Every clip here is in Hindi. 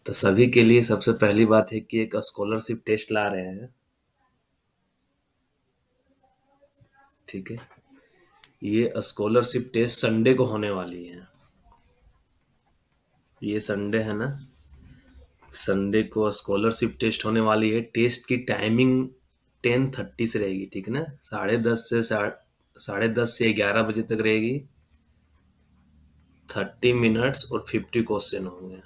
तो सभी के लिए सबसे पहली बात है कि एक स्कॉलरशिप टेस्ट ला रहे हैं। ठीक है, ये स्कॉलरशिप टेस्ट संडे को होने वाली है। ये संडे है ना, संडे को स्कॉलरशिप टेस्ट होने वाली है। टेस्ट की टाइमिंग 10:30 से रहेगी, ठीक है ना। 10:30 से 11 बजे तक रहेगी। 30 मिनट्स और 50 क्वेश्चन होंगे।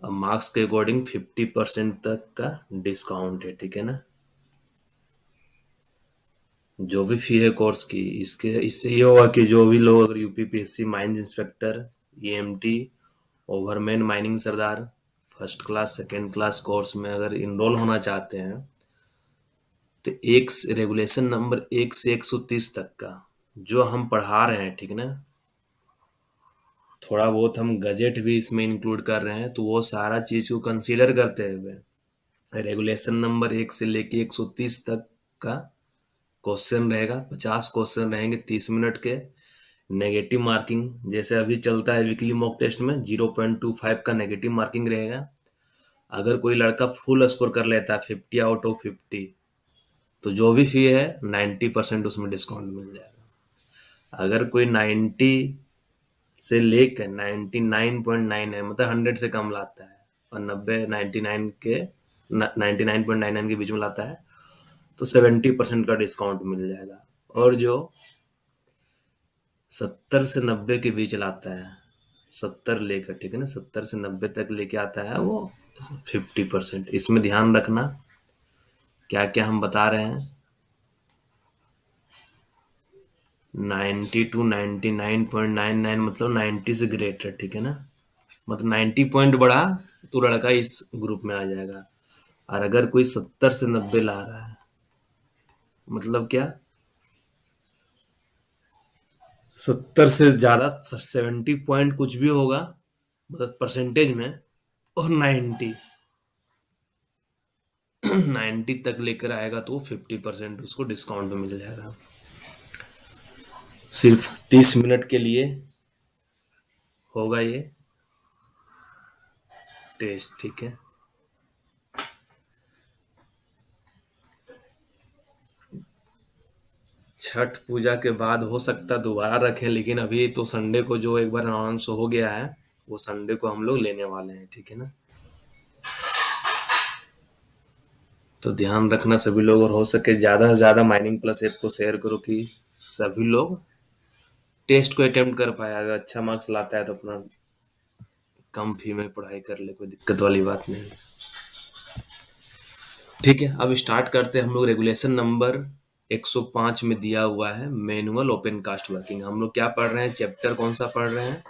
अब मार्क्स के अकॉर्डिंग 50% तक का डिस्काउंट है, ठीक है ना। जो भी फी है कोर्स की, इससे ये होगा कि जो भी लोग अगर UPPSC mines inspector, EMT, overman mining sardar, first class second class course में अगर इनरोल होना चाहते हैं तो एक रेगुलेशन नंबर 1 से 130 तक का जो हम पढ़ा रहे हैं, ठीक ना। थोड़ा बहुत हम गजेट भी इसमें इंक्लूड कर रहे हैं, तो वो सारा चीज को कंसीडर करते हुए रेगुलेशन नंबर 1 से लेके 130 तक का क्वेश्चन रहेगा। 50 क्वेश्चन रहेंगे 30 मिनट के। नेगेटिव मार्किंग जैसे अभी चलता है वीकली मॉक टेस्ट में 0.25 का नेगेटिव मार्किंग रहेगा। अगर कोई लड़का फुल स्कोर कर लेता है 50 आउट ऑफ 50, तो जो भी फी है 90% उसमें डिस्काउंट मिल जाएगा। अगर कोई 90 से लेकर 99.99 मतलब 100 से कम लाता है और 99.99 के बीच में लाता है तो 70% का डिस्काउंट मिल जाएगा। और जो 70 से 90 के बीच लाता है, 70 लेकर, ठीक है ना, 70 से 90 तक लेके आता है वो 50%। इसमें ध्यान रखना क्या क्या हम बता रहे हैं। 90 to 99.99 मतलब 90 से ग्रेटर, ठीक है ना। मतलब 90 पॉइंट बढ़ा तो लड़का इस ग्रुप में आ जाएगा। और अगर कोई 70 से 90 ला रहा है मतलब क्या, 70 से ज्यादा 70 पॉइंट कुछ भी होगा मतलब परसेंटेज में, और 90 तक लेकर आएगा तो 50% उसको डिस्काउंट मिल जाएगा। सिर्फ 30 मिनट के लिए होगा ये टेस्ट, ठीक है। छठ पूजा के बाद हो सकता दोबारा रखें, लेकिन अभी तो संडे को जो एक बार अनाउंस हो गया है वो संडे को हम लोग लेने वाले हैं, ठीक है ना। तो ध्यान रखना सभी लोग, और हो सके ज्यादा से ज्यादा माइनिंग प्लस ऐप को शेयर करो कि सभी लोग टेस्ट को अटेम्प्ट कर पाए। अगर अच्छा मार्क्स लाता है तो अपना कम फी में पढ़ाई कर ले, कोई दिक्कत वाली बात नहीं। ठीक है, अब स्टार्ट करते हैं हम लोग। रेगुलेशन नंबर 105 में दिया हुआ है मैनुअल ओपन कास्ट वर्किंग। हम लोग क्या पढ़ रहे हैं, चैप्टर कौन सा पढ़ रहे हैं,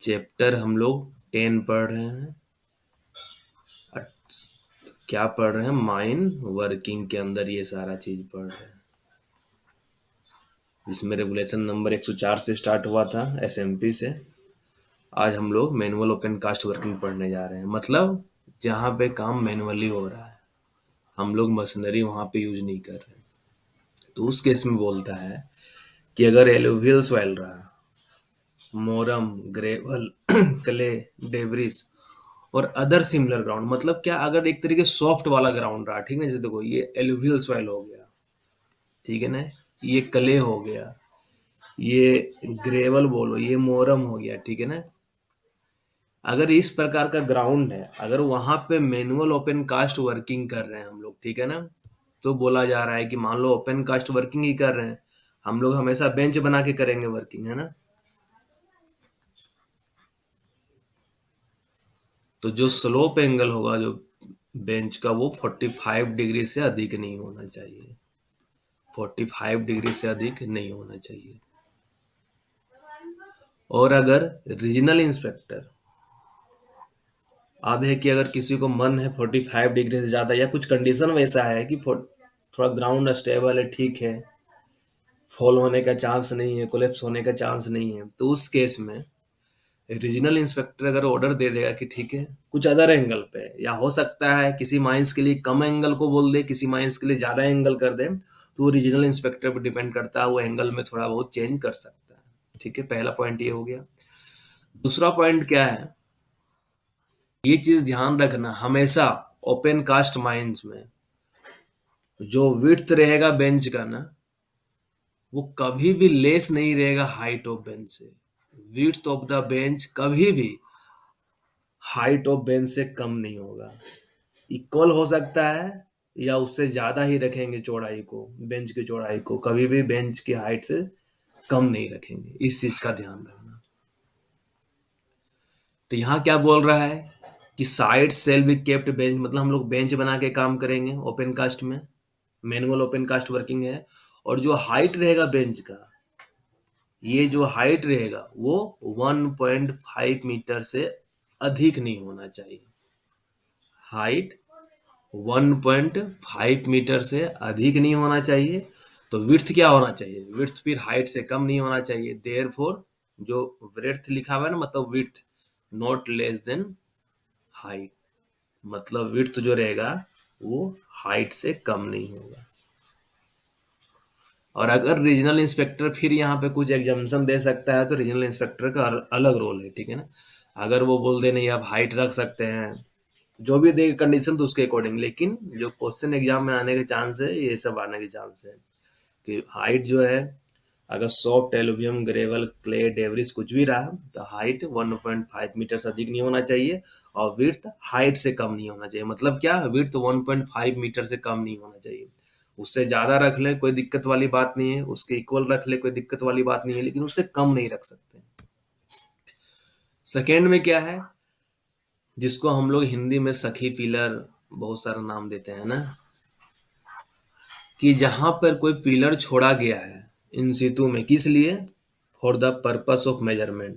चैप्टर हम लोग 10 पढ़ रहे हैं। क्या पढ़ रहे हैं, माइन वर्किंग के अंदर ये सारा चीज पढ़ रहे हैं। जिसमें रेगुलेशन नंबर 104 से स्टार्ट हुआ था एसएमपी से। आज हम लोग मैनुअल ओपन कास्ट वर्किंग पढ़ने जा रहे हैं। मतलब जहाँ पे काम मैनुअली हो रहा है, हम लोग मशीनरी वहां पे यूज नहीं कर रहे। तो उस केस में बोलता है कि अगर एलुवियल सॉइल रहा, मोरम, ग्रेवल, क्ले, डेब्रिस और अदर सिमिलर ग्राउंड, मतलब क्या, अगर एक तरीके सॉफ्ट वाला ग्राउंड रहा, ठीक है, जैसे देखो ये एलुवियल सॉइल हो गया, ठीक है ना, ये क्ले हो गया, ये ग्रेवल बोलो, ये मोरम हो गया, ठीक है ना। अगर इस प्रकार का ग्राउंड है, अगर वहां पे मैनुअल ओपन कास्ट वर्किंग कर रहे हैं हम लोग, ठीक है ना, तो बोला जा रहा है कि मान लो ओपन कास्ट वर्किंग ही कर रहे हैं, हम लोग हमेशा बेंच बना के करेंगे वर्किंग, है ना। तो जो स्लोप एंगल होगा जो बेंच का, वो 45 डिग्री से अधिक नहीं होना चाहिए। 45 डिग्री से अधिक नहीं होना चाहिए। और अगर रीजनल इंस्पेक्टर, अब है कि अगर किसी को मन है 45 डिग्री से ज्यादा, या कुछ कंडीशन वैसा है कि थोड़ा ग्राउंड स्टेबल है, ठीक है, फॉल होने का चांस नहीं है, कोलेप्स होने का चांस नहीं है, तो उस केस में रीजनल इंस्पेक्टर अगर ऑर्डर दे देगा कि ठीक है कुछ अदर एंगल पे, या हो सकता है किसी माइंस के लिए कम एंगल को बोल दे, किसी माइंस के लिए ज्यादा एंगल कर दे, तो वो रीजनल इंस्पेक्टर पर डिपेंड करता है, वो एंगल में थोड़ा बहुत चेंज कर सकता है। ठीक है, पहला पॉइंट ये हो गया। दूसरा पॉइंट क्या है, ये चीज ध्यान रखना हमेशा ओपन कास्ट माइंस में, जो विड्थ रहेगा बेंच का ना, वो कभी भी लेस नहीं रहेगा हाइट ऑफ बेंच से। विड्थ ऑफ द बेंच कभी भी हाइट ऑफ बेंच से कम नहीं होगा। इक्वल हो सकता है या उससे ज्यादा ही रखेंगे चौड़ाई को, बेंच की चौड़ाई को कभी भी बेंच की हाइट से कम नहीं रखेंगे, इस चीज का ध्यान रखना। तो यहाँ क्या बोल रहा है कि side shall be kept bench, मतलब हम लोग बेंच बना के काम करेंगे ओपन कास्ट में, मैनुअल ओपन कास्ट वर्किंग है। और जो हाइट रहेगा बेंच का, ये जो हाइट रहेगा वो 1.5 मीटर से अधिक नहीं होना चाहिए। हाइट 1.5 मीटर से अधिक नहीं होना चाहिए। तो विड्थ क्या होना चाहिए, विड्थ फिर हाइट से कम नहीं होना चाहिए। देयरफॉर जो ब्रेड्थ लिखा हुआ है ना, मतलब width not less then height, मतलब विड्थ जो रहेगा वो हाइट से कम नहीं होगा। और अगर रीजनल इंस्पेक्टर फिर यहाँ पे कुछ एग्जाम्पशन दे सकता है तो रीजनल इंस्पेक्टर का अलग रोल है, ठीक है ना। अगर वो बोल दे नहीं आप हाइट रख सकते हैं, जो भी दे कंडीशन तो उसके अकॉर्डिंग, लेकिन जो क्वेश्चन एग्जाम में आने के चांस है ये सब आने के चांस है कि हाइट जो है, अगर सॉफ्ट एलुवियम ग्रेवल क्ले डेवरिस कुछ भी रहा तो हाइट 1.5 मीटर से अधिक नहीं होना चाहिए, और विड्थ हाइट से कम नहीं होना चाहिए। मतलब क्या, विड्थ 1.5 मीटर से कम नहीं होना चाहिए। उससे ज्यादा रख ले कोई दिक्कत वाली बात नहीं है, उसके इक्वल रख ले कोई दिक्कत वाली बात नहीं है, लेकिन उससे कम नहीं रख सकते। सेकेंड में क्या है, जिसको हम लोग हिंदी में सखी पिलर बहुत सारा नाम देते हैं ना, कि जहां पर कोई पिलर छोड़ा गया है इन सितु में, किस लिए, for the purpose of measurement.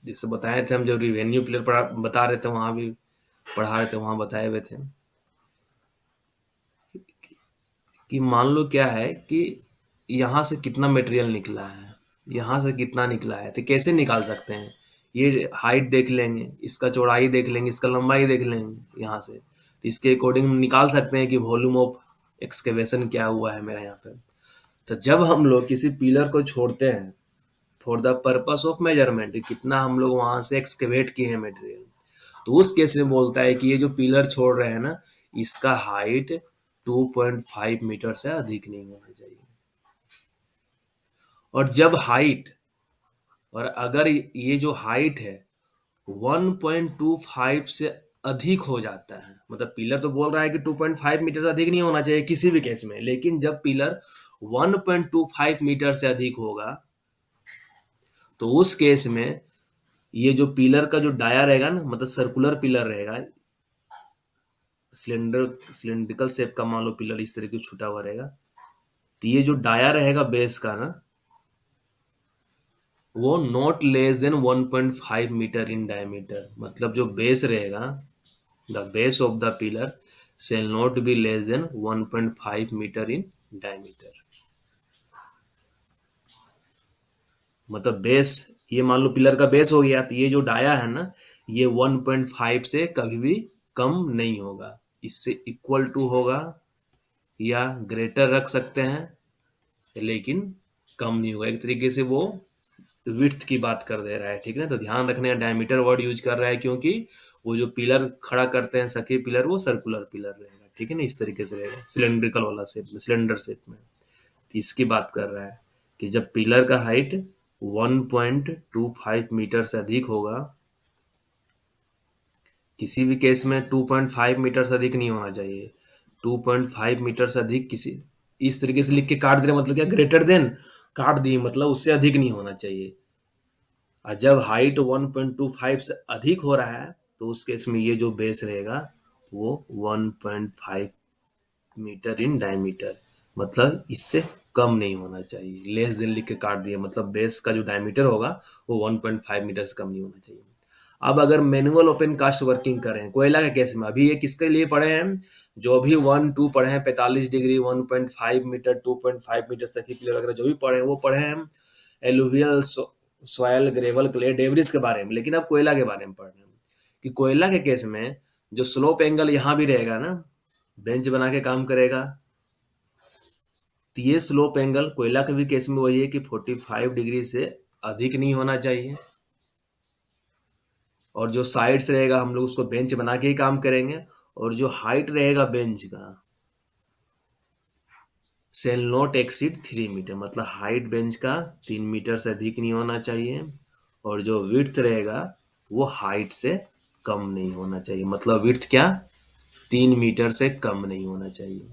जैसे बताए थे हम जब रिवेन्यू पिलर बता रहे थे, वहां भी पढ़ा रहे थे, वहां बताए हुए थे कि मान लो क्या है कि यहाँ से कितना मटेरियल निकला है, यहाँ से कितना निकला है, तो कैसे निकाल सकते हैं, ये हाइट देख लेंगे, इसका चौड़ाई देख लेंगे, इसका लंबाई देख लेंगे यहाँ से, तो इसके अकॉर्डिंग निकाल सकते हैं कि वॉल्यूम ऑफ एक्सकेवेशन क्या हुआ है मेरा यहाँ पे। तो जब हम लोग किसी पिलर को छोड़ते हैं for the purpose of measurement, कितना हम लोग वहां से एक्सकेवेट किए हैं मटेरियल, तो उस केस में बोलता है कि ये जो पिलर छोड़ रहे हैं ना, इसका हाइट 2.5 मीटर से अधिक नहीं होना चाहिए। और जब हाइट, और अगर ये जो हाइट है 1.25 से अधिक हो जाता है, मतलब पिलर तो बोल रहा है कि 2.5 मीटर से अधिक नहीं होना चाहिए किसी भी केस में, लेकिन जब पिलर 1.25 मीटर से अधिक होगा तो उस केस में ये जो पिलर का जो डाया रहेगा ना, मतलब सर्कुलर पिलर रहेगा, सिलेंड्रिकल शेप का मान लो पिलर इस तरीके से छुटा हुआ रहेगा, तो ये जो डाया रहेगा बेस का ना, वो not less than 1.5 metre in diameter. मतलब जो बेस रहेगा, the base of the pillar shall not be less than 1.5 metre in diameter. मतलब बेस, ये मान लो पिलर का बेस हो गया, तो ये जो डाया है ना, ये 1.5 से कभी भी कम नहीं होगा, इससे इक्वल टू होगा या ग्रेटर रख सकते हैं, लेकिन कम नहीं होगा। एक तरीके से वो विड्थ की बात कर दे रहा है, ठीक है ना। तो ध्यान रखने का डायमीटर वर्ड यूज कर रहा है, क्योंकि वो जो पिलर खड़ा करते हैं सखी पिलर, वो सर्कुलर पिलर रहेगा, ठीक है ना, इस तरीके से रहेगा, सिलेंड्रिकल वाला शेप में, सिलेंडर शेप में। तो इसकी बात कर रहा है कि जब पिलर का हाइट 1.25 मीटर से अधिक होगा, किसी भी केस में 2.5 मीटर से अधिक नहीं होना चाहिए, 2.5 मीटर से अधिक किसी, इस तरीके से लिख के काट दे रहे, मतलब क्या, ग्रेटर देन काट दी, मतलब उससे अधिक नहीं होना चाहिए। और जब हाइट 1.25 से अधिक हो रहा है तो उस केस में ये जो बेस रहेगा वो 1.5 मीटर इन डायमीटर, मतलब इससे कम नहीं होना चाहिए। लेस देन लिख के काट दिया, मतलब बेस का जो डायमीटर होगा वो 1.5 मीटर से कम नहीं होना चाहिए। अब अगर मैनुअल ओपन कास्ट वर्किंग करें कोयला के केस में, अभी ये किसके लिए पढ़े हैं, जो अभी 1-2 पढ़े हैं, 45 डिग्री, 1.5 मीटर, 2.5 मीटर सकी पिलर वगैरह जो भी पढ़े हैं वो पढ़े हैं एलुवियल सॉयल ग्रेवल क्ले डेवरिस के बारे में। लेकिन अब कोयला के बारे में पढ़ रहे हैं कि कोयला के केस में जो स्लोप एंगल यहाँ भी रहेगा ना, बेंच बना के काम करेगा, तो ये स्लोप एंगल कोयला के भी केस में वही है कि 45 डिग्री से अधिक नहीं होना चाहिए, और जो साइड्स रहेगा हम लोग उसको बेंच बना के ही काम करेंगे, और जो हाइट रहेगा बेंच का सेल नॉट एक्सीड 3 मीटर, मतलब हाइट बेंच का 3 मीटर से अधिक नहीं होना चाहिए, और जो विड्थ रहेगा वो हाइट से कम नहीं होना चाहिए, मतलब विड्थ क्या, 3 मीटर से कम नहीं होना चाहिए।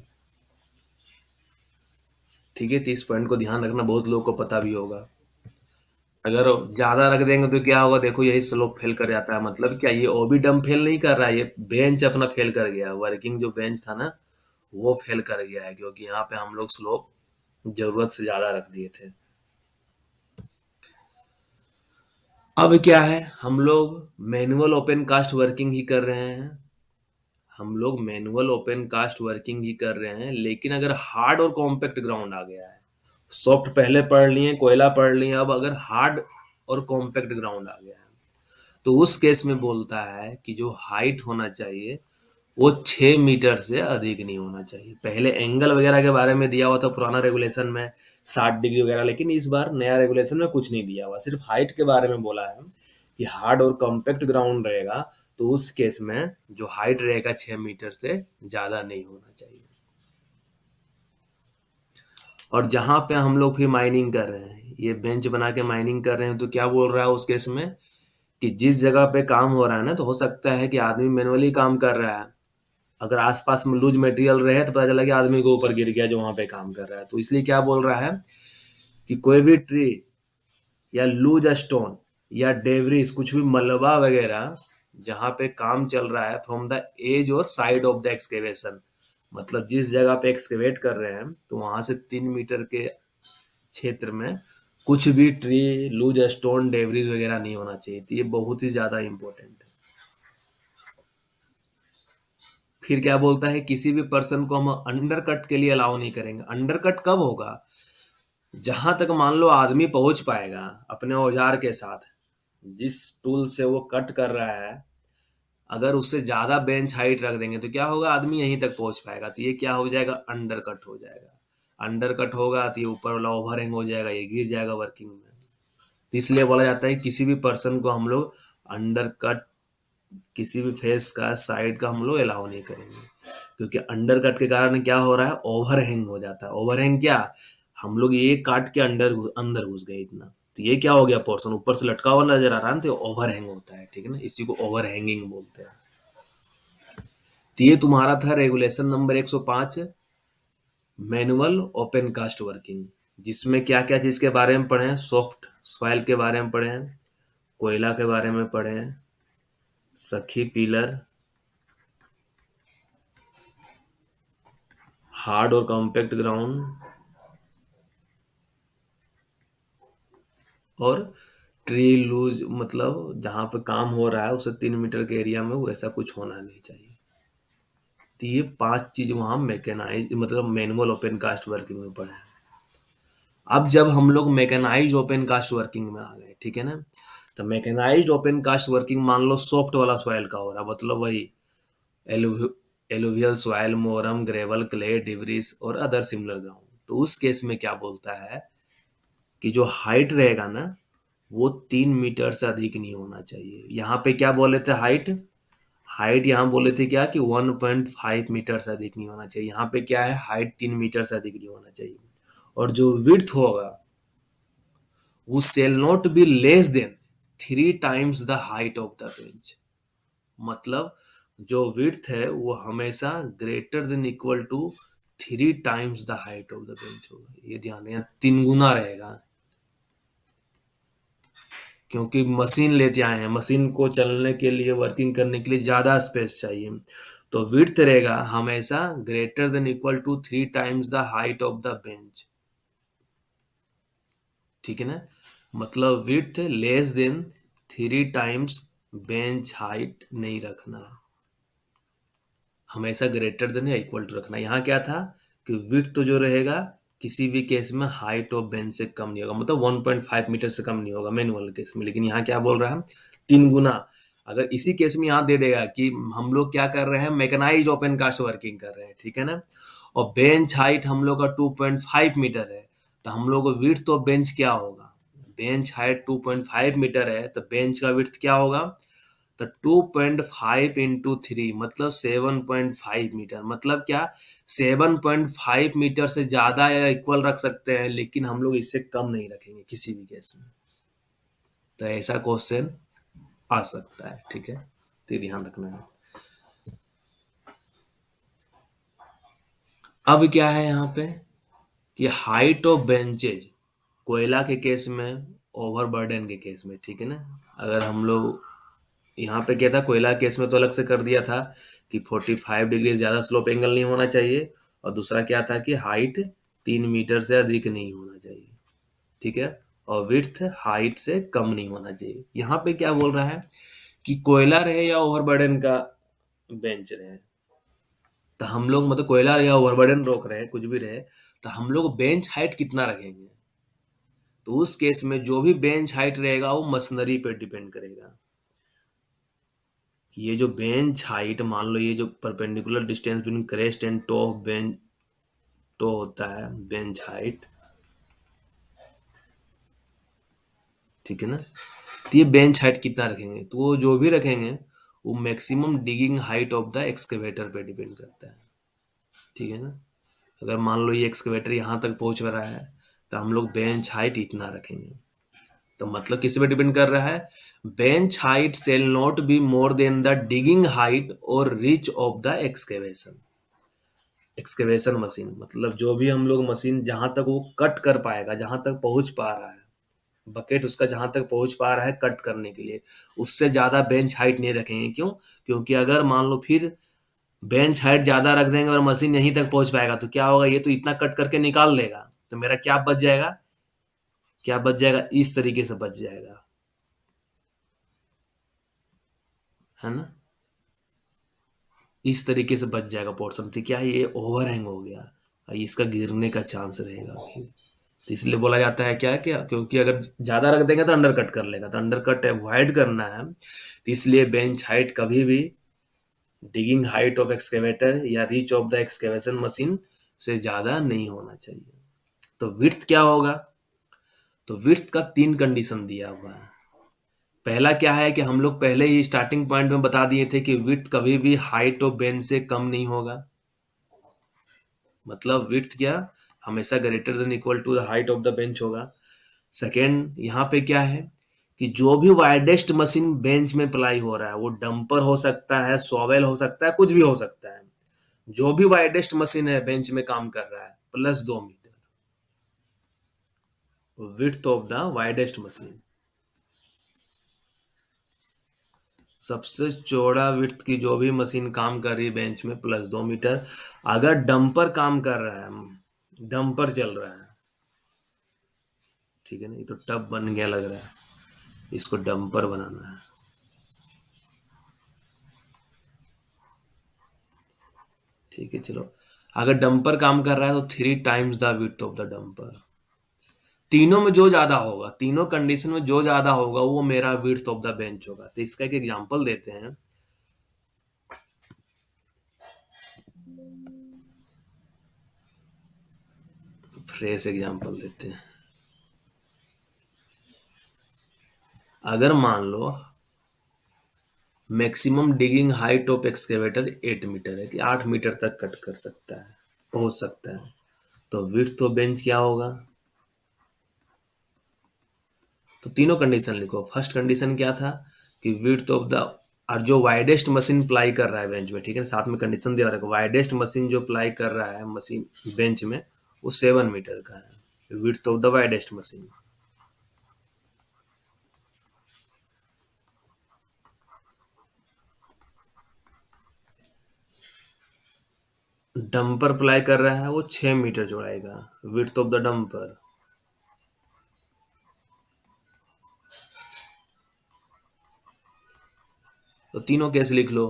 ठीक है, तो इस पॉइंट को ध्यान रखना, बहुत लोगों को पता भी होगा। अगर ज्यादा रख देंगे तो क्या होगा, देखो यही स्लोप फेल कर जाता है, मतलब क्या, ये ओबी डम फेल नहीं कर रहा है, ये बेंच अपना फेल कर गया, वर्किंग जो बेंच था ना वो फेल कर गया है, क्योंकि यहाँ पे हम लोग स्लोप जरूरत से ज्यादा रख दिए थे। अब क्या है, हम लोग मैनुअल ओपन कास्ट वर्किंग ही कर रहे हैं, हम लोग मैनुअल ओपन कास्ट वर्किंग ही कर रहे हैं, लेकिन अगर हार्ड और कॉम्पैक्ट ग्राउंड आ गया है, सॉफ्ट पहले पढ़ लिए, कोयला पढ़ लिए, अब अगर हार्ड और कॉम्पैक्ट ग्राउंड आ गया है, तो उस केस में बोलता है कि जो हाइट होना चाहिए वो 6 मीटर से अधिक नहीं होना चाहिए। पहले एंगल वगैरह के बारे में दिया हुआ था पुराना रेगुलेशन में, 60 डिग्री वगैरह, लेकिन इस बार नया रेगुलेशन में कुछ नहीं दिया हुआ, सिर्फ हाइट के बारे में बोला है कि हार्ड और कॉम्पैक्ट ग्राउंड रहेगा तो उस केस में जो हाइट रहेगा 6 मीटर से ज्यादा नहीं होना चाहिए। और जहां पे हम लोग फिर माइनिंग कर रहे हैं, ये बेंच बना के माइनिंग कर रहे हैं, तो क्या बोल रहा है उस केस में कि जिस जगह पे काम हो रहा है ना, तो हो सकता है कि आदमी मैनुअली काम कर रहा है, अगर आसपास में लूज मटेरियल रहे तो पता चला कि आदमी के ऊपर गिर गया जो वहां पे काम कर रहा है, तो इसलिए क्या बोल रहा है कि कोई भी ट्री या लूज स्टोन या डेवरिस, कुछ भी मलबा वगैरह जहां पे काम चल रहा है, फ्रॉम द एज और साइड ऑफ द एक्सकेवेशन, मतलब जिस जगह पे एक्सकेवेट कर रहे हैं तो वहां से 3 मीटर के क्षेत्र में कुछ भी ट्री, लूज स्टोन, डेवरिस वगैरह नहीं होना चाहिए, तो ये बहुत ही ज्यादा इंपॉर्टेंट है। फिर क्या बोलता है, किसी भी पर्सन को हम अंडर कट के लिए अलाउ नहीं करेंगे। अंडर कट कब होगा, जहां तक मान लो आदमी पहुंच पाएगा अपने औजार के साथ, जिस टूल से वो कट कर रहा है, अगर उससे ज्यादा बेंच हाइट रख देंगे तो क्या होगा, आदमी यहीं तक पहुंच पाएगा, तो ये क्या हो जाएगा, अंडर कट हो जाएगा। अंडर कट होगा तो ये ऊपर वाला ओवर हैंग हो जाएगा, ये गिर जाएगा वर्किंग में। तो इसलिए बोला जाता है कि किसी भी पर्सन को हम लोग अंडर कट, किसी भी फेस का, साइड का हम लोग अलाउ नहीं करेंगे, क्योंकि अंडर कट के कारण क्या हो रहा है, ओवरहैंग हो जाता है। ओवरहैंग क्या, हम लोग ये काट के अंदर अंदर घुस गए इतना, तो ये क्या हो गया, पोर्शन ऊपर से लटका हुआ नजर आ रहा है ना, तो ओवरहैंग होता है, ठीक है ना, इसी को ओवरहैंगिंग बोलते हैं। तो ये तुम्हारा था regulation number 105, manual open cast working, जिसमें क्या क्या चीज के बारे में पढ़े हैं, सॉफ्ट सॉइल के बारे में पढ़े हैं, कोयला के बारे में पढ़े हैं, सखी पिलर, हार्ड और कॉम्पैक्ट ग्राउंड, और ट्री लूज, मतलब जहां पे काम हो रहा है उसे 3 मीटर के एरिया में वैसा कुछ होना नहीं चाहिए। तो ये 5 चीज वहां मैकेनाइज, मतलब मैनुअल ओपन कास्ट वर्किंग में पढ़े हैं। अब जब हम लोग मैकेनाइज ओपन कास्ट वर्किंग में आ गए, ठीक है ना, तो मैकेनाइज ओपन कास्ट वर्किंग मान लो सॉफ्ट वाला सॉइल का हो रहा है, मतलब वही alluvial soil, moorum, gravel, clay, debris और अदर सिमिलर ग्राउंड, तो उस केस में क्या बोलता है कि जो हाइट रहेगा ना वो 3 मीटर से अधिक नहीं होना चाहिए। यहाँ पे क्या बोले थे, हाइट, हाइट यहाँ बोले थे क्या कि 1.5 मीटर से अधिक नहीं होना चाहिए, यहाँ पे क्या है, हाइट 3 मीटर से अधिक नहीं होना चाहिए। और जो विड्थ होगा वो shall not be less than 3 times the height of the bench, मतलब जो विड्थ है वो हमेशा greater than equal to 3 times the height of the bench होगा, ये ध्यान देना, 3 गुना रहेगा, क्योंकि मशीन लेते आए हैं, मशीन को चलने के लिए, वर्किंग करने के लिए ज्यादा स्पेस चाहिए, तो विड्थ रहेगा हमेशा greater than equal to 3 times the height of the bench, ठीक है ना, मतलब width less than 3 times bench height नहीं रखना, हमेशा ग्रेटर देन या इक्वल टू रखना। यहाँ क्या था कि विड्थ तो जो रहेगा किसी भी केस में हाइट ऑफ बेंच से कम नहीं होगा, मतलब 1.5 मीटर से कम नहीं होगा मैनुअल केस में, लेकिन यहाँ क्या बोल रहा है, 3 गुना। अगर इसी केस में यहाँ दे देगा कि हम लोग क्या कर रहे हैं, मैकेनाइज ओपन कास्ट वर्किंग कर रहे हैं, ठीक है ना, और बेंच हाइट हम लोग का 2.5 मीटर है, तो हम लोग को विड्थ ऑफ बेंच क्या होगा, बेंच हाइट 2.5 मीटर है तो बेंच का विड्थ क्या होगा? तो 2.5 इंटू 3 मतलब 7.5 मीटर। मतलब क्या? 7.5 मीटर से ज्यादा या इक्वल रख सकते हैं, लेकिन हम लोग इससे कम नहीं रखेंगे किसी भी केस में। तो ऐसा क्वेश्चन आ सकता है, ठीक है, तो ध्यान रखना है। अब क्या है यहाँ पे कि हाइट ऑफ बेंचेज कोयला के केस में, ओवरबर्डन के केस में, ठीक है ना। अगर हम लोग यहाँ पे क्या था, कोयला केस में तो अलग से कर दिया था कि 45 डिग्री ज्यादा स्लोप एंगल नहीं होना चाहिए, और दूसरा क्या था कि हाइट 3 मीटर से अधिक नहीं होना चाहिए, ठीक है, और विड्थ हाइट से कम नहीं होना चाहिए। यहाँ पे क्या बोल रहा है कि कोयला रहे या ओवरबर्डन का बेंच रहे, तो हम लोग मतलब कोयला या ओवरबर्डन रोक रहे कुछ भी रहे, तो हम लोग बेंच हाइट कितना रखेंगे? तो उस केस में जो भी बेंच हाइट रहेगा वो मशीनरी पे डिपेंड करेगा। कि ये जो बेंच हाइट, मान लो ये जो perpendicular distance between crest and toe of bench, toe होता है बेंच हाइट, ठीक है ना। तो ये बेंच हाइट कितना रखेंगे, तो वो जो भी रखेंगे वो maximum digging height of the excavator पे डिपेंड करता है, ठीक है ना। अगर मान लो ये एक्सकेवेटर यहाँ तक पहुंच रहा है तो हम लोग बेंच हाइट इतना रखेंगे। तो मतलब किस पे डिपेंड कर रहा है? Bench height shall not be more than the digging height और reach of the excavation. Excavation machine मतलब जो भी हम लोग मशीन जहां तक वो कट कर पाएगा, जहां तक पहुंच पा रहा है, बकेट उसका जहां तक पहुंच पा रहा है कट करने के लिए, उससे ज्यादा बेंच हाइट नहीं रखेंगे। क्यों? क्योंकि अगर मान लो फिर बेंच हाइट ज्यादा रख देंगे और मशीन यहीं तक पहुंच पाएगा तो क्या होगा, ये तो इतना कट करके निकाल लेगा, तो मेरा क्या बच जाएगा? क्या बच जाएगा? इस तरीके से बच जाएगा, है ना। इस तरीके से बच जाएगा पोर्शन, तो क्या है, ये ओवरहैंग हो गया और इसका गिरने का चांस रहेगा फिर। तो इसलिए बोला जाता है क्या, क्या क्योंकि अगर ज्यादा रख देंगे तो अंडर कट कर लेगा, तो अंडर कट अवॉइड करना है, तो इसलिए बेंच हाइट कभी भी डिगिंग हाइट ऑफ एक्सकेवेटर या reach of the excavation machine से ज्यादा नहीं होना चाहिए। तो विड्थ क्या होगा? तो विड्थ का 3 कंडीशन दिया हुआ है। पहला क्या है कि हम लोग पहले ही स्टार्टिंग पॉइंट में बता दिए थे कि विड्थ कभी भी हाइट ऑफ बेंच से कम नहीं होगा। मतलब विड्थ क्या, हमेशा greater than equal to the height of the bench होगा। सेकेंड, यहाँ पे क्या है कि जो भी वाइडेस्ट मशीन बेंच में प्लाई हो रहा है, वो डंपर हो सकता है, शॉवेल हो सकता है, कुछ भी हो सकता है, जो भी वाइडेस्ट मशीन है बेंच में काम कर रहा है, +2 metre width of the widest machine. सबसे चौड़ा विड्थ की जो भी मशीन काम कर रही है बेंच में, +2 मीटर। अगर डंपर काम कर रहा है, डंपर चल रहा है, ठीक है ना, ये तो टब बन गया लग रहा है, इसको डंपर बनाना है, ठीक है, चलो। अगर डंपर काम कर रहा है तो 3 times the width of the dumper. तीनों में जो ज्यादा होगा, तीनों कंडीशन में जो ज्यादा होगा वो मेरा विड्थ ऑफ द बेंच होगा। तो इसका एक एग्जांपल देते हैं। फ्रेश एग्जांपल देते हैं। अगर मान लो maximum digging height of excavator 8 metre है, कि 8 मीटर तक कट कर सकता है, पहुंच सकता है, तो विड्थ ऑफ बेंच क्या होगा? तो तीनों कंडीशन लिखो। फर्स्ट कंडीशन क्या था कि विड्थ ऑफ द, और जो वाइडेस्ट मशीन प्लाई कर रहा है बेंच में, ठीक है, साथ में कंडीशन दिया रखो, वाइडेस्ट मशीन जो प्लाई कर रहा है मशीन बेंच में वो 7 मीटर का है, width of the widest machine. Dumper ply कर रहा है वो 6 मीटर जोड़ाएगा, विड्थ ऑफ द डंपर। तो तीनों केस लिख लो।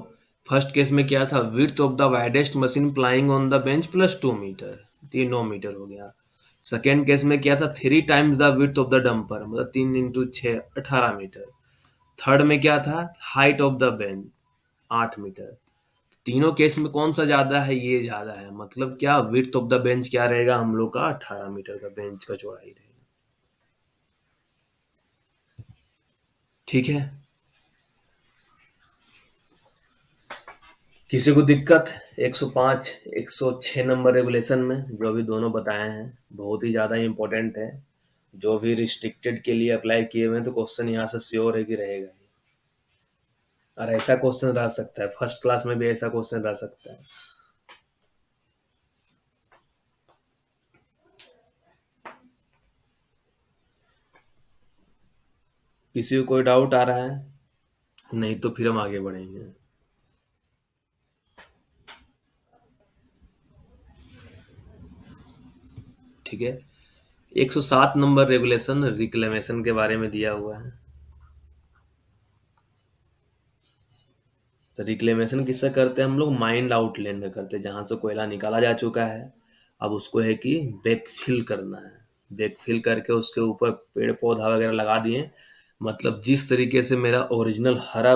फर्स्ट केस में क्या था, width of the widest machine plying on the bench +2 metre, ये 9 मीटर हो गया। सेकेंड केस में क्या था, 3 times the width of the dumper, मतलब 3 × 6 18 मीटर। थर्ड में क्या था, height of the bench 8 metre. तीनों केस में कौन सा ज्यादा है, ये ज्यादा है, मतलब क्या, विड्थ ऑफ द बेंच क्या रहेगा हम लोग का, 18 मीटर का बेंच का चौड़ाई रहेगा। ठीक है। किसी को दिक्कत 105 106 नंबर रेगुलेशन में जो अभी दोनों बताए हैं बहुत ही ज़्यादा इंपॉर्टेंट है। जो भी रिस्ट्रिक्टेड के लिए अप्लाई किए हुए हैं तो क्वेश्चन यहाँ से श्योर है कि रहेगा ही। और ऐसा क्वेश्चन रह सकता है, फर्स्ट क्लास में भी ऐसा क्वेश्चन रह सकता है। किसी को कोई डाउट आ रहा है? नहीं तो फिर हम आगे बढ़ेंगे। ठीक है। 107 नंबर रेगुलेशन रिक्लेमेशन के बारे में दिया हुआ है। तो रिक्लेमेशन किससे करते हैं हम लोग? माइंड आउटलैंड में करते हैं, जहां से कोयला निकाला जा चुका है। अब उसको है कि बैकफिल करना है। बैकफिल करके उसके ऊपर पेड़ पौधा वगैरह लगा दिए। मतलब जिस तरीके से मेरा ओरिजिनल हरा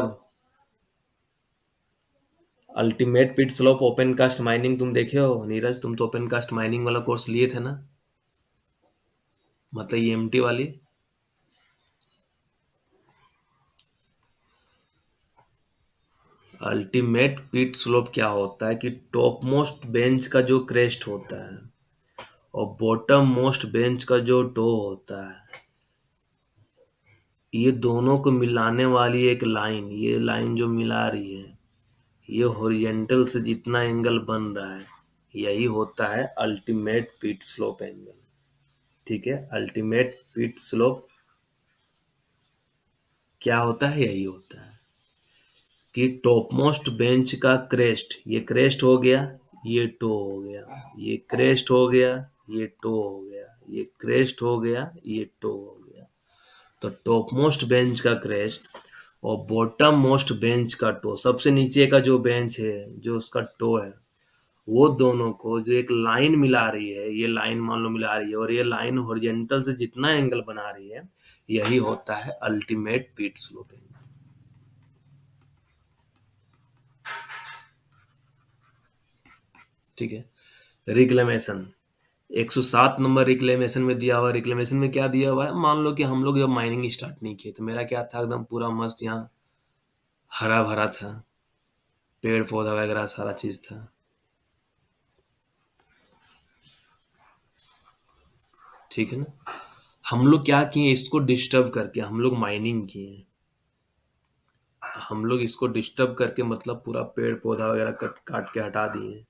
ultimate pit slope open cast mining तुम देखे हो नीरज? तुम तो ओपन कास्ट माइनिंग वाला कोर्स लिए थे ना, मतलब ईएमटी वाली। अल्टीमेट पिट स्लोप क्या होता है कि टॉप मोस्ट बेंच का जो क्रेस्ट होता है और बॉटम मोस्ट बेंच का जो टो होता है, ये दोनों को मिलाने वाली एक लाइन, ये लाइन जो मिला रही है, ये हॉरिजेंटल से जितना एंगल बन रहा है यही होता है अल्टीमेट पिट स्लोप एंगल। ठीक है। अल्टीमेट पिट स्लोप क्या होता है? यही होता है कि टॉप मोस्ट बेंच का क्रेस्ट, ये क्रेस्ट हो गया, ये टो हो गया, ये क्रेस्ट हो गया, ये टो हो गया, ये क्रेस्ट हो गया, ये टो हो गया। तो टॉप मोस्ट बेंच का क्रेस्ट और बॉटम मोस्ट बेंच का टो, सबसे नीचे का जो बेंच है जो उसका टो है, वो दोनों को जो एक लाइन मिला रही है, ये लाइन मान लो मिला रही है और ये लाइन हॉरिजॉन्टल से जितना एंगल बना रही है यही होता है अल्टीमेट पिट स्लोप एंगल। ठीक है। रिक्लेमेशन 107 नंबर रिक्लेमेशन में दिया हुआ है। रिक्लेमेशन में क्या दिया हुआ है? मान लो कि हम लोग जब माइनिंग स्टार्ट नहीं किए तो मेरा क्या था, एकदम पूरा मस्त यहाँ हरा भरा था, पेड़ पौधा वगैरह सारा चीज था। ठीक है ना। हम लोग क्या किए, इसको डिस्टर्ब करके हम लोग माइनिंग किए। हम लोग इसको डिस्टर्ब करके मतलब पूरा पेड़ पौधा वगैरह कट काट के हटा दिए,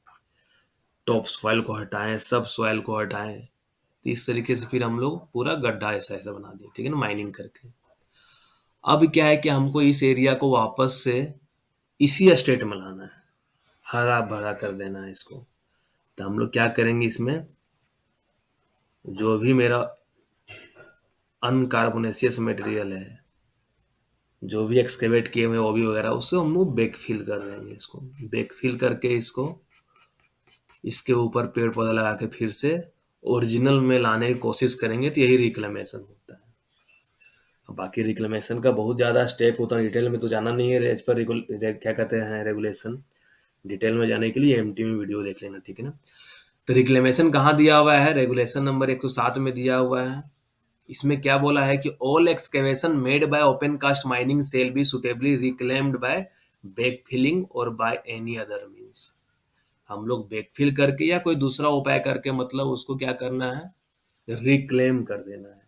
टॉप सॉइल को हटाएं, सब सॉइल को हटाएं। तो इस तरीके से फिर हम लोग पूरा गड्ढा ऐसा ऐसा बना दिए। ठीक है ना, माइनिंग करके। अब क्या है कि हमको इस एरिया को वापस से इसी स्टेट में लाना है, हरा भरा कर देना है इसको। तो हम लोग क्या करेंगे, इसमें जो भी मेरा अनकार्बोनेसियस मटेरियल है, जो भी एक्सकेवेट किए हुए ओबी वगैरह, उससे हम लोग बैकफिल कर देंगे। इसको बैकफिल करके इसको इसके ऊपर पेड़ पौधा लगा के फिर से ओरिजिनल में लाने की कोशिश करेंगे। तो यही रिक्लेमेशन होता है। अब बाकी रिक्लेमेशन का बहुत ज़्यादा स्टेप होता है, डिटेल में तो जाना नहीं है। एज पर क्या कहते हैं रेगुलेशन, डिटेल में जाने के लिए एमटी में वीडियो देख लेना। ठीक है ना। तो रिक्लेमेशन कहाँ दिया हुआ है? रेगुलेशन नंबर 107 में दिया हुआ है। इसमें क्या बोला है कि all excavation made by open cast mining shall be suitably reclaimed by backfilling और बाय एनी अदर मीन्स। हम लोग बैकफिल करके या कोई दूसरा उपाय करके मतलब उसको क्या करना है, रिक्लेम कर देना है।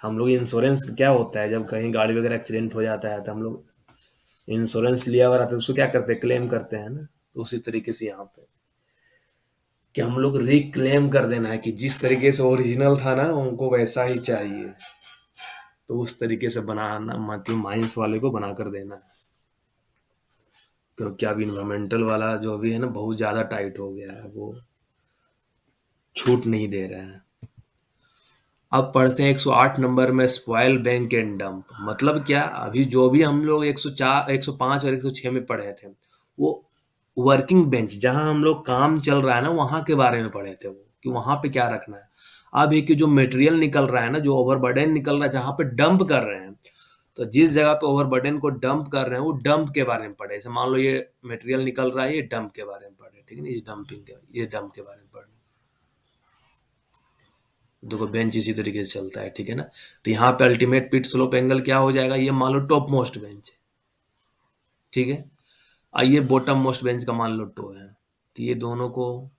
हम लोग इंश्योरेंस क्या होता है, जब कहीं गाड़ी वगैरह एक्सीडेंट हो जाता है तो हम लोग इंश्योरेंस लिया हुआ रहता है, उसको क्या करते हैं, क्लेम करते हैं ना। तो उसी तरीके से यहाँ पे कि हम लोग रिक्लेम कर देना है कि जिस तरीके से ओरिजिनल था ना उनको वैसा ही चाहिए। तो उस तरीके से बनाना, मतलब माइंस वाले को बना कर देना है। क्योंकि अब इन्वायरमेंटल वाला जो भी है ना बहुत ज़्यादा टाइट हो गया है, वो छूट नहीं दे रहा है। अब पढ़ते हैं 108 नंबर में स्पॉइल बैंक एंड डंप। मतलब क्या, अभी जो भी हम लोग 104 105 और 106 में पढ़े थे वो वर्किंग बेंच जहां हम लोग काम चल रहा है ना वहां के बारे में पढ़े थे, वो कि वहां पे क्या रखना है। अब एक जो मटेरियल निकल रहा है ना, जो ओवरबर्डन निकल रहा है जहां पे डंप कर रहे हैं, तो जिस जगह पे ओवरबर्डन को डंप कर रहे हैं वो डंप के बारे में पढ़े। जैसे मान लो ये मटेरियल निकल रहा है, ये डंप के बारे में पढ़े। ठीक है ना, इस डंपिंग के, ये डंप के बारे में पढ़े। देखो बेंच इसी तरीके से चलता है, ठीक है ना। तो यहाँ पे अल्टीमेट पिट स्लोप एंगल क्या हो जाएगा, ये मान लो टॉप मोस्ट बेंच है, ठीक है। आइए बॉटम मोस्ट बेंच का मान लो टो है, तो ये दोनों को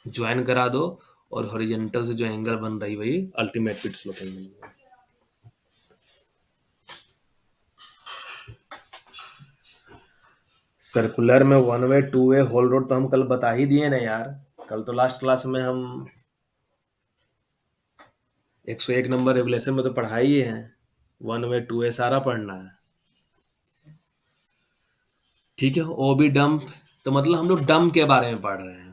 ज्वाइन करा दो, और हॉरिजॉन्टल से जो एंगल बन रही वही अल्टीमेट पिट स्लोप एंगल है। सर्कुलर में one way two way haul road तो हम कल बता ही दिए ना यार। कल तो लास्ट क्लास में हम 101 नंबर रेगुलेशन में तो पढ़ा ही है, वन वे टू वे सारा पढ़ना है, ठीक है। ओ बी डंप, तो मतलब हम लोग डंप के बारे में पढ़ रहे हैं।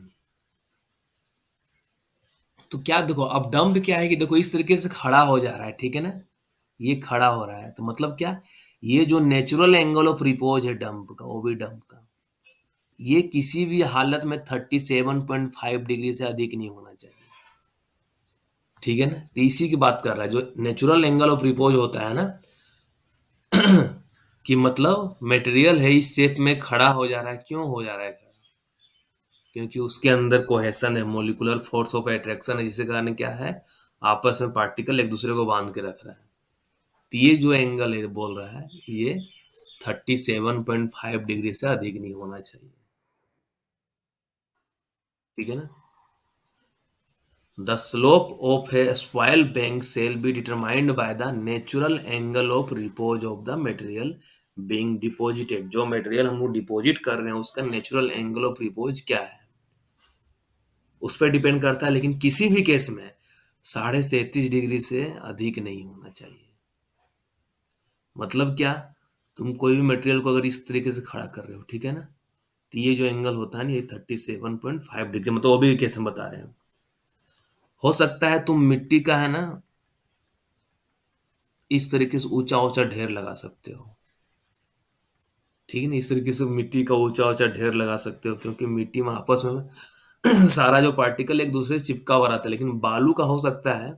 तो क्या देखो, अब डंप क्या है कि देखो इस तरीके से खड़ा हो जा रहा है, ठीक है ना, ये खड़ा हो रहा है, तो मतलब क्या, ये जो नेचुरल एंगल ऑफ रिपोज है डंप का, ओबी डंप का, ये किसी भी हालत में 37.5 डिग्री से अधिक नहीं होना चाहिए, ठीक है ना। तो इसी की बात कर रहा है, जो नेचुरल एंगल ऑफ रिपोज होता है ना, कि मतलब मटेरियल है इस शेप में खड़ा हो जा रहा है, क्यों हो जा रहा है खड़ा, क्योंकि उसके अंदर कोहेसन है, मोलिकुलर फोर्स ऑफ अट्रैक्शन है, जिसके कारण क्या है, आपस में पार्टिकल एक दूसरे को बांध के रख रहा है। तो ये जो एंगल है बोल रहा है, ये 37.5 डिग्री से अधिक नहीं होना चाहिए, ठीक है ना। The slope of a spoil bank shall be determined by the natural angle of repose of the material being deposited. जो मटेरियल हम लोग डिपॉजिट कर रहे हैं उसका नेचुरल एंगल ऑफ रिपोज क्या है, उस पर डिपेंड करता है, लेकिन किसी भी केस में 37.5 डिग्री से अधिक नहीं होना चाहिए। मतलब क्या, तुम कोई भी मटेरियल को अगर इस तरीके से खड़ा कर रहे हो, ठीक है ना, तो ये जो एंगल होता है ना, ये 37.5 डिग्री, मतलब वो भी केस हम बता रहे हैं। हो सकता है तुम मिट्टी का है ना, इस तरीके से ऊंचा ऊंचा ढेर लगा सकते हो, ठीक है ना, इस तरीके से मिट्टी का ऊंचा ऊंचा ढेर लगा सकते हो, क्योंकि मिट्टी में आपस में सारा जो पार्टिकल एक दूसरे से चिपका हुआ रहता है। लेकिन बालू का हो सकता है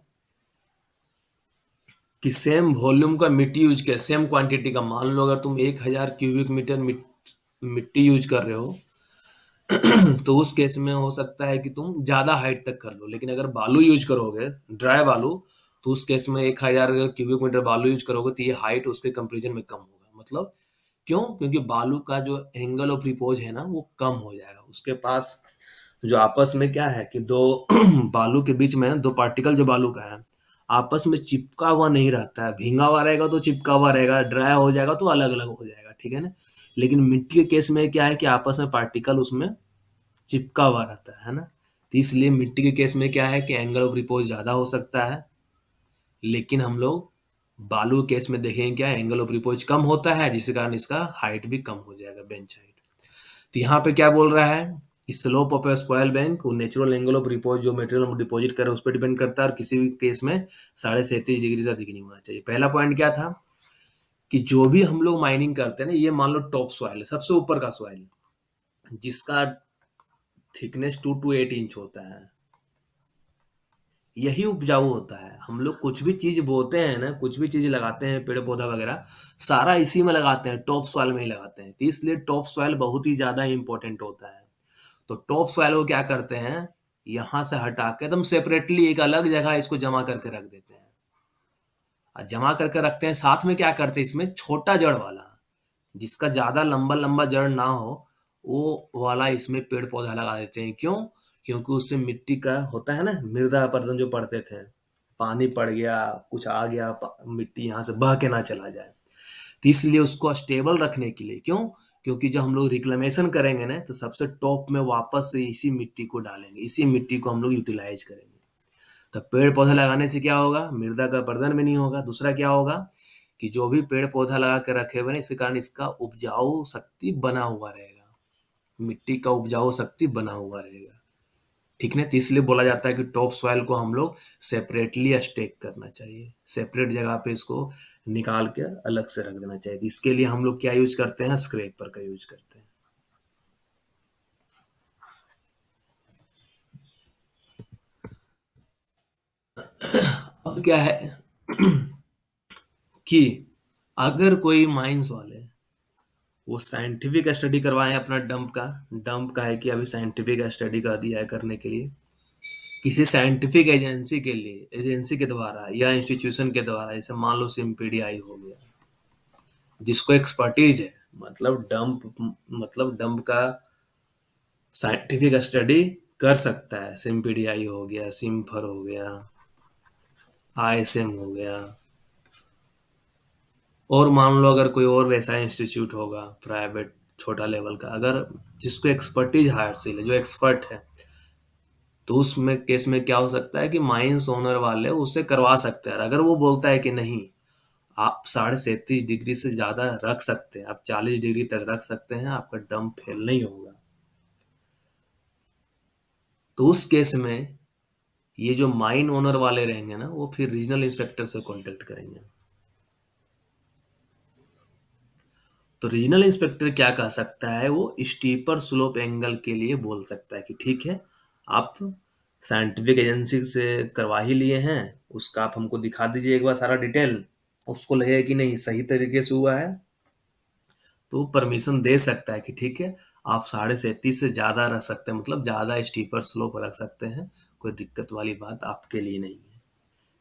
कि सेम वॉल्यूम का मिट्टी यूज किया, सेम क्वांटिटी का, मान लो अगर तुम 1000 क्यूबिक मीटर मिट्टी यूज कर रहे हो, तो उस केस में हो सकता है कि तुम ज्यादा हाइट तक कर लो। लेकिन अगर बालू यूज करोगे, ड्राई बालू, तो उस केस में 1000 क्यूबिक मीटर बालू यूज करोगे तो ये हाइट उसके कंपेरिजन में कम होगा। मतलब क्यों, क्योंकि बालू का जो एंगल ऑफ रिपोज है ना वो कम हो जाएगा, उसके पास जो आपस में क्या है कि दो बालू के बीच में ना, दो पार्टिकल जो बालू का है आपस में चिपका हुआ नहीं रहता है। भींगा हुआ रहेगा तो चिपका हुआ रहेगा, ड्राई हो जाएगा तो अलग अलग हो जाएगा, ठीक है ना। लेकिन मिट्टी के केस में क्या है कि आपस में पार्टिकल उसमें चिपका हुआ रहता है ना। तो इसलिए मिट्टी के केस में क्या है कि एंगल ऑफ रिपोज ज्यादा हो सकता है, लेकिन हम लोग बालू केस में देखेंगे क्या, एंगल ऑफ रिपोज कम होता है, जिसके कारण इसका हाइट भी कम हो जाएगा, बेंच हाइट। तो यहाँ पे क्या बोल रहा है कि slope of a spoil bank वो नेचुरल एंगल ऑफ रिपोज जो मटेरियल हम डिपॉजिट कर रहे हैं उस पर डिपेंड करता है, और किसी भी केस में 37.5 डिग्री से अधिक नहीं होना चाहिए। पहला पॉइंट क्या था कि जो भी हम लोग माइनिंग करते हैं ना, ये मान लो टॉप सॉइल है, सबसे ऊपर का सॉइल, जिसका थिकनेस 2 to 8 इंच होता है, यही उपजाऊ होता है। हम लोग कुछ भी चीज बोते हैं ना, कुछ भी चीज लगाते हैं, पेड़ पौधा वगैरह, सारा इसी में लगाते हैं, टॉप सॉइल में ही लगाते हैं। तो इसलिए टॉप सॉइल बहुत ही ज्यादा इंपॉर्टेंट होता है। तो टॉप सॉइल को क्या करते हैं, यहाँ से हटा के एकदम सेपरेटली एक अलग जगह इसको जमा करके रख देते हैं, और जमा करके रखते हैं। साथ में क्या करते हैं, इसमें छोटा जड़ वाला, जिसका ज्यादा लंबा लंबा जड़ ना हो, वो वाला इसमें पेड़ पौधा लगा देते हैं। क्यों, क्योंकि उससे मिट्टी का होता है ना, मृदा अपरदन जो पढ़ते थे, पानी पड़ गया, कुछ आ गया, मिट्टी यहाँ से बह के ना चला जाए, तो इसलिए उसको स्टेबल रखने के लिए। क्यों, क्योंकि जब हम लोग रिक्लेमेशन करेंगे ना, तो सबसे टॉप में वापस से इसी मिट्टी को डालेंगे, इसी मिट्टी को हम लोग यूटिलाइज करेंगे। तो पेड़ पौधा लगाने से क्या होगा, मृदा का अपरदन भी नहीं होगा। दूसरा क्या होगा कि जो भी पेड़ पौधा लगा के रखे हुए ना, इसके कारण इसका उपजाऊ शक्ति बना हुआ रहेगा, मिट्टी का उपजाऊ शक्ति बना हुआ रहेगा, ठीक है। तो इसलिए बोला जाता है कि टॉप सॉइल को हम लोग सेपरेटली स्टेक करना चाहिए, सेपरेट जगह पे इसको निकाल के अलग से रख देना चाहिए। तो इसके लिए हम लोग क्या यूज करते हैं, स्क्रैपर का यूज करते हैं। अब क्या है कि अगर कोई माइंस वाले वो साइंटिफिक स्टडी करवाएं अपना डंप का, डंप का है कि अभी साइंटिफिक स्टडी कर दिया है करने के लिए, किसी साइंटिफिक एजेंसी के द्वारा या इंस्टीट्यूशन के द्वारा, जैसे मान लो सिम्पीडीआई हो गया, जिसको एक्सपर्टीज है, मतलब डंप का साइंटिफिक स्टडी कर सकता है। सिम्पीडीआई हो गया, सिम्फर हो गया, आईएसएम हो गया, और मान लो अगर कोई और वैसा इंस्टीट्यूट होगा प्राइवेट छोटा लेवल का, अगर जिसको एक्सपर्टीज हासिल है, जो एक्सपर्ट है, तो उसमें केस में क्या हो सकता है कि माइंस ओनर वाले उससे करवा सकते हैं। अगर वो बोलता है कि नहीं, आप 37.5 डिग्री से ज्यादा रख सकते हैं, आप 40 डिग्री तक रख सकते हैं, आपका डंप फेल नहीं होगा, तो उस केस में ये जो माइन ओनर वाले रहेंगे ना, वो फिर रीजनल इंस्पेक्टर से कांटेक्ट करेंगे। तो रीजनल इंस्पेक्टर क्या कह सकता है, वो स्टीपर स्लोप एंगल के लिए बोल सकता है कि ठीक है, आप साइंटिफिक एजेंसी से करवा ही लिए हैं, उसका आप हमको दिखा दीजिए एक बार सारा डिटेल। उसको लगेगा कि नहीं, सही तरीके से हुआ है, तो परमिशन दे सकता है कि ठीक है, आप 37.5 से ज्यादा रख सकते हैं, मतलब ज्यादा स्टीपर स्लोप रख सकते हैं, कोई दिक्कत वाली बात आपके लिए नहीं है।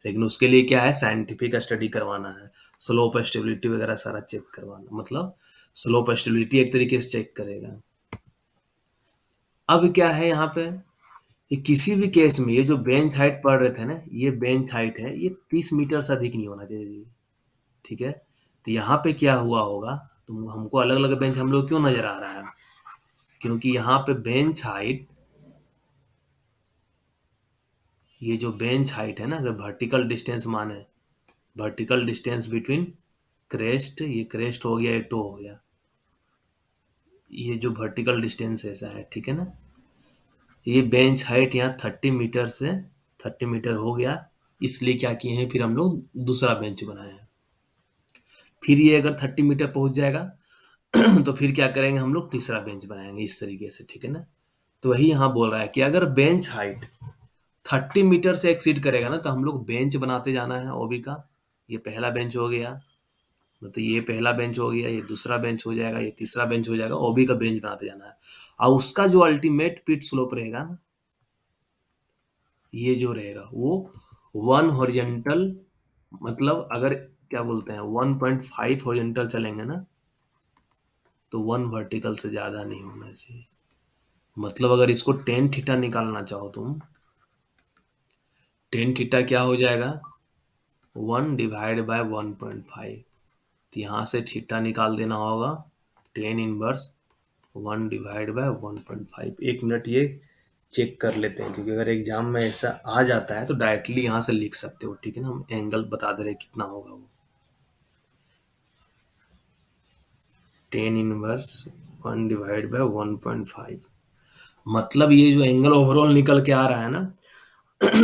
लेकिन उसके लिए क्या है, साइंटिफिक स्टडी करवाना है, स्लोप स्टेबिलिटी वगैरह सारा चेक करवाना, मतलब स्लोप स्टेबिलिटी एक तरीके से चेक करेगा। अब क्या है यहाँ पे, ये किसी भी केस में ये जो बेंच हाइट पढ़ रहे थे ना, ये बेंच हाइट है, ये 30 मीटर से अधिक नहीं होना चाहिए जी। ठीक है, तो यहाँ पे क्या हुआ होगा, तो हमको अलग अलग बेंच हम लोग क्यों नजर आ रहा है, क्योंकि यहाँ पे बेंच हाइट, ये जो बेंच हाइट है ना, अगर वर्टिकल डिस्टेंस माने, वर्टिकल डिस्टेंस बिटवीन क्रेस्ट, ये क्रेस्ट हो गया, ये टो हो गया, ये जो वर्टिकल डिस्टेंस ऐसा है, ठीक है ना, ये बेंच हाइट यहाँ 30 मीटर से 30 मीटर हो गया, इसलिए क्या किए हैं, फिर हम लोग दूसरा बेंच बनाए हैं। फिर ये अगर 30 मीटर पहुंच जाएगा तो फिर क्या करेंगे, हम लोग तीसरा बेंच बनाएंगे इस तरीके से, ठीक है ना। तो वही यहाँ बोल रहा है कि अगर बेंच हाइट 30 मीटर से एक्सीड करेगा ना, तो हम लोग बेंच बनाते जाना है ओबी का। ये पहला बेंच हो गया, मतलब ये पहला बेंच हो गया, ये दूसरा बेंच हो जाएगा, ये तीसरा बेंच हो जाएगा, ओबी का बेंच बनाते जाना है। और उसका जो अल्टीमेट पिट स्लोप रहेगा ना, ये जो रहेगा वो 1 हॉरिजेंटल, मतलब अगर क्या बोलते हैं 1.5 हॉरिजेंटल चलेंगे ना, तो 1 वर्टिकल से ज्यादा नहीं होना चाहिए। मतलब अगर इसको टेन थीटा निकालना चाहो तुम, टेन थीटा क्या हो जाएगा, 1/1.5। तो यहाँ से थीटा निकाल देना होगा, टेन इनवर्स 1/1.5। 1 मिनट ये चेक कर लेते हैं, क्योंकि अगर एग्जाम में ऐसा आ जाता है तो डायरेक्टली यहाँ से लिख सकते हो, ठीक है ना, हम एंगल बता दे रहे कितना होगा वो। टेन इनवर्स 1/1.5, मतलब ये जो एंगल ओवरऑल निकल के आ रहा है ना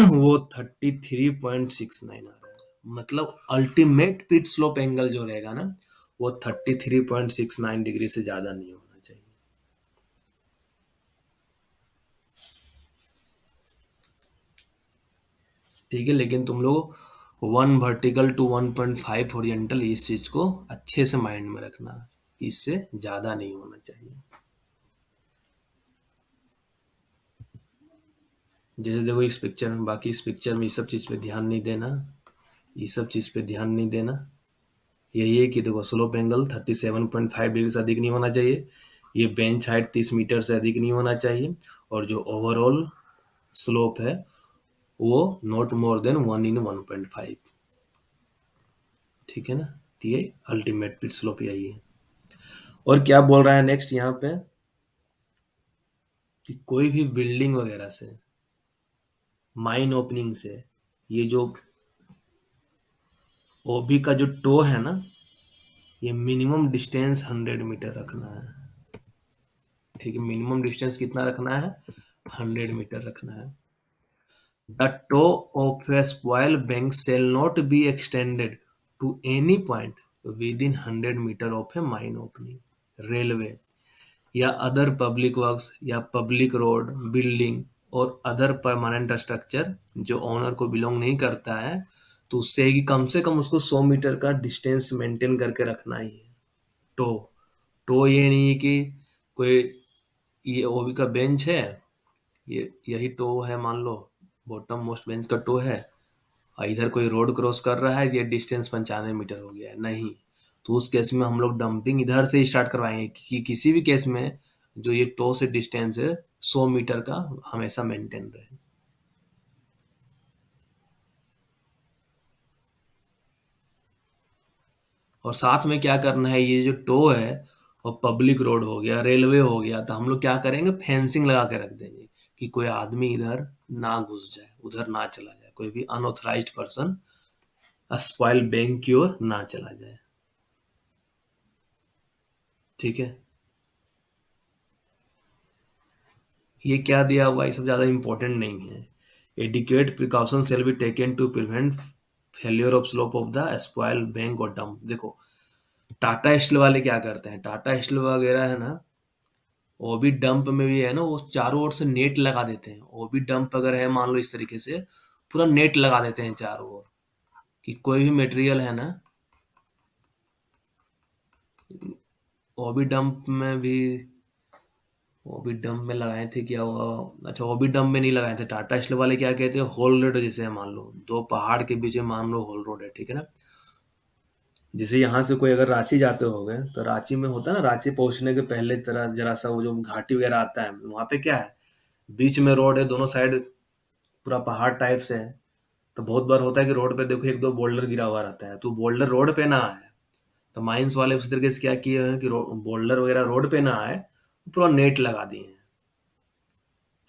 वो 33.69 आ रहा है। मतलब अल्टीमेट पिट स्लोप एंगल जो रहेगा ना, वो 33.69 डिग्री से ज्यादा नहीं होना चाहिए। ठीक है, लेकिन तुम लोग 1 वर्टिकल टू 1.5 ओरिएंटल, इस चीज को अच्छे से माइंड में रखना, इससे ज्यादा नहीं होना चाहिए। जैसे देखो इस पिक्चर में, बाकी इस पिक्चर में ये सब चीज पे ध्यान नहीं देना, ये सब चीज पे ध्यान नहीं देना। यही है कि देखो स्लोप एंगल 37.5 डिग्री से अधिक नहीं होना चाहिए, ये बेंच हाइट 30 मीटर से अधिक नहीं होना चाहिए, और जो ओवरऑल स्लोप है वो नॉट मोर देन 1/1.5। ठीक है ना, तो ये अल्टीमेट पिट स्लोप यही है। और क्या बोल रहा है नेक्स्ट यहाँ पे, कि कोई भी बिल्डिंग वगैरह से, माइन ओपनिंग से, ये जो ओबी का जो टो है ना, ये मिनिमम डिस्टेंस 100 मीटर रखना है। ठीक है, मिनिमम डिस्टेंस कितना रखना है, 100 मीटर रखना है। The toe of a spoil bank shall not be extended to any point within 100 metre of a mine opening, railway या अदर पब्लिक वर्क्स या पब्लिक रोड, बिल्डिंग और अदर परमानेंट स्ट्रक्चर जो ओनर को बिलोंग नहीं करता है, तो उससे है कि कम से कम उसको 100 मीटर का डिस्टेंस मेंटेन करके रखना ही है। टो, टो ये नहीं है कि कोई, ये ओबी का बेंच है, ये यही टो है मान लो, बॉटम मोस्ट बेंच का टो है, और इधर कोई रोड क्रॉस कर रहा है, ये डिस्टेंस 95 मीटर हो गया है, नहीं। तो उस केस में हम लोग डंपिंग इधर से ही स्टार्ट करवाएंगे, कि किसी भी केस में जो ये टो से डिस्टेंस है 100 मीटर का हमेशा मेंटेन रहे। और साथ में क्या करना है, ये जो टो है और पब्लिक रोड हो गया, रेलवे हो गया, तो हम लोग क्या करेंगे, फेंसिंग लगा के रख देंगे कि कोई आदमी इधर ना घुस जाए, उधर ना चला जाए, कोई भी अनऑथराइज्ड पर्सन स्पॉइल बैंक की ओर ना चला जाए। ठीक है। ये क्या दिया हुआ, ये सब ज्यादा इंपॉर्टेंट नहीं है। Adequate precaution shall be taken to prevent failure of slope of the spoil bank और डंप। देखो, टाटा स्टील वाले क्या करते हैं, टाटा स्टील वगैरह है ना, वो भी डंप में भी है ना, वो चारों ओर से नेट लगा देते हैं। वो भी डंप अगर है, मान लो इस तरीके से पूरा नेट लगा देते हैं चारों ओर, कि कोई भी मटेरियल है ना, वो भी डंप में भी, वो भी डंप में लगाए थे क्या हुआ। अच्छा, वो भी डंप में नहीं लगाए थे। टाटा स्टील वाले क्या कहते हैं, होल रोड, जैसे मान लो दो पहाड़ के बीच में मान लो होल रोड है, ठीक है ना। जैसे यहाँ से कोई अगर रांची जाते हो गए, तो रांची में होता है ना, रांची पहुंचने के पहले तरह जरा सा वो जो घाटी वगैरह आता है, वहां पे क्या है, बीच में रोड है, दोनों साइड पूरा पहाड़ टाइप से है। तो बहुत बार होता है कि रोड पे देखो एक दो बोल्डर गिरा हुआ रहता है, तो बोल्डर रोड पे ना आए, तो माइंस वाले उसी तरीके से क्या किए हैं कि बोल्डर वगैरह रोड पे ना आए, पूरा नेट लगा दिए हैं।